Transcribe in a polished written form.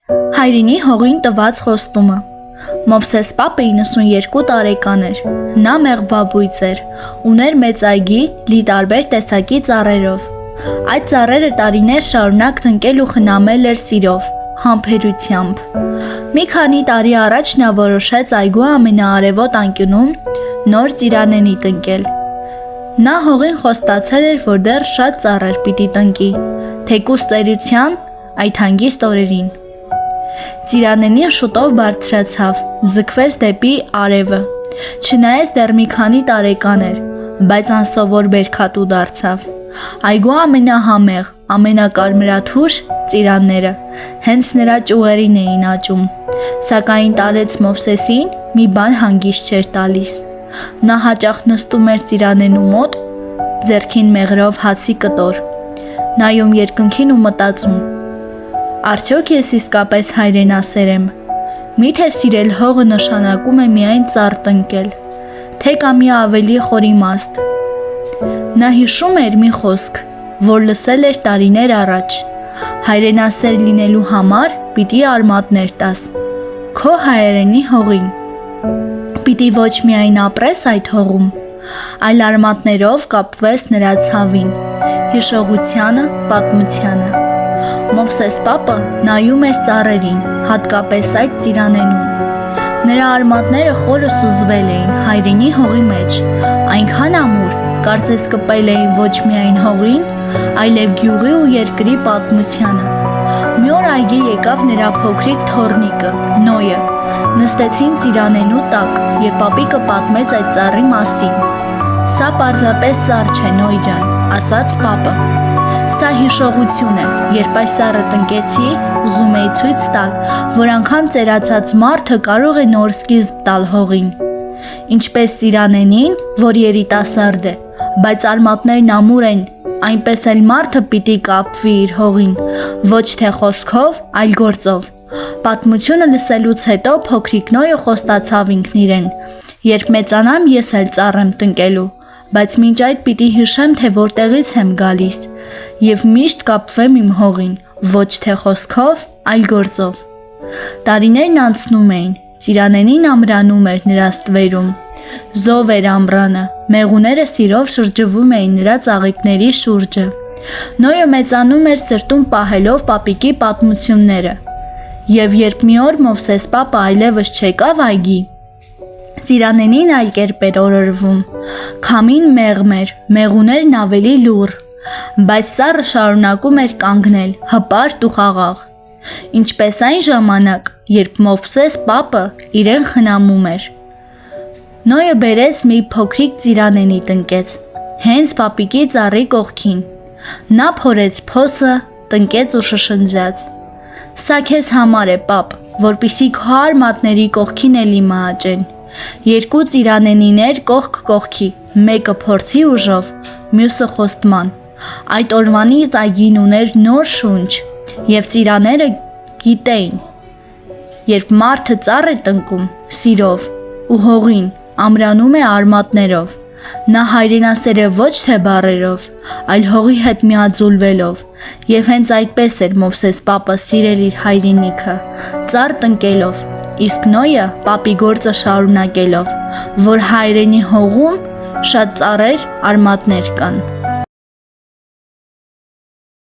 Հայրենի հողին տված խոստումը։ Մովսես պապը 92 տարեկան էր։ Նա մեղվաբույծ էր, ուներ մեծ այգի լի տարբեր տեսակի ծառերով։ Այդ ծառերը տարիներ շարունակ տնկել ու խնամել էր սիրով, համբերությամբ։ Մի քանի տարի առաջ նա որոշեց այգու ամենաարևոտ անկյունում նոր ծիրանենի տնկել։ Նա հողին խոստացել էր, որ դեռ շատ ծառեր պիտի տնկի, թեկուզ ծերության այդ հանգիստ օրերին։ Ծիրանենին շուտով բարձրացավ, ձգվեց դեպի արևը, չնայած դեռ մի քանի տարեկան էր, բայց անսովոր բերքատու դարձավ։ Այգու ամենահամեղ, ամենակարմրաթուր ծիրանները հենց նրա ճյուղերին էին աճում, սակայն տարեց Մովսեսին մի բան հանգիստ չէր տալիս։ Նա հաճախ նստում էր ծիրանենու մոտ, ձեռքին մեղրով հացի կտոր, նայում երկնքին ու մտածում. Արդյոք ես իսկապես հայրենասեր եմ։ Միթե սիրել հողը նշանակում է միայն ծառ տնկել, թե կա մի ավելի խոր իմաստ։ Նա հիշում էր մի խոսք, որ լսել էր տարիներ առաջ. հայրենասեր լինելու համար պիտի արմատներ տաս, քո հայրենի հողին։ Պիտի ոչ միայն ապրես այդ հողում, այլ արմատներով կապվես նրա ցավին, հիշողությանը, պատմությանը։ Մովսես պապը նայում էր ծառերին, հատկապես այդ ծիրանենուն։ Նրա արմատները խորը սուզվել էին հայրենի հողի մեջ, այնքան ամուր, կարծես կպել էին ոչ միայն հողին, այլև գյուղի ու երկրի պատմությանը։ Մի օր այգի եկավ նրա փոքրիկ թոռնիկը, Նոյը։ Նստեցին ծիրանենու տակ և պապիկը պատմեց այդ ծառի մասին։ Սա պարզապես ծառ չէ, Նոյ ջան, ասաց պապը։ Սա հիշողություն է, երբ այս ծառը տնկեցի, ուզում էի ցույց տալ, որ անգամ ծերացած մարդը կարող է նոր սկիզբ տալ հողին։ Ինչպես ծիրանենին, որ երիտասարդ է, բայց արմատներն ամուր են, այնպես էլ մարդը պիտի կապվի իր հողին, ոչ թե խոսքով, այլ գործով։ Պատմությունը լսելուց հետո փոքրիկ Նոյը խոստացավ ինքն իրեն. երբ մեծանամ ես էլ ծառ եմ տնկելու, բայց մինչ այդ պիտի հիշեմ, թե որտեղից եմ գալիս, և միշտ կապվեմ իմ հողին, ոչ թե խոսքով, այլ գործով։ Տարիներն անցնում էին, ծիրանենին ամրանում էր նրա ստվերում, զով էր ամռանը, մեղուները սիրով շրջվում էին նրա ծաղիկների շուրջը։ Նոյը մեծանում էր սրտում պահելով պապիկի պատմությունները, և երբ մի օր Մովսես պապը այլևս չեկավ այգի, ծիրանենին այլ կերպ էր օրորվում, քամին մեղմ էր, մեղուներն ավելի լուռ, բայց ծառը շարունակում էր կանգնել, հպարտ ու խաղաղ, ինչպես այն ժամանակ, երբ Մովսես պապը իրեն խնամում էր։ Նոյը բերեց մի փոքրիկ ծիրանենի տնկեց, հենց պապիկի ծառի կողքին։ Նա փորեց փոսը, տնկեց ու շշնջաց. Սա քեզ համար է, պապ, որպիսի քո արմատների կողքին էլ իմը աճեն։ Երկու ծիրանենիներ կողք կողքի, մեկը փորձի ուժով, մյուսը խոստման։ Այդ օրվանից այգին ուներ նոր շունչ, և ծիրաները գիտեին, երբ մարդը ծառ է տնկում սիրով ու հողին, ամրանում է արմատներով։ Նա հայրենասեր է ոչ թե բառերով, այլ հողի հետ միաձուլվելով, և հենց այդպես էր Մովսես պապը սիրել իր հայրենիքը, ծառ տնկելով, իսկ Նոյը պապի գործը շարունակելով, որ հայրենի հողում շատ ծառեր, արմատներ կան։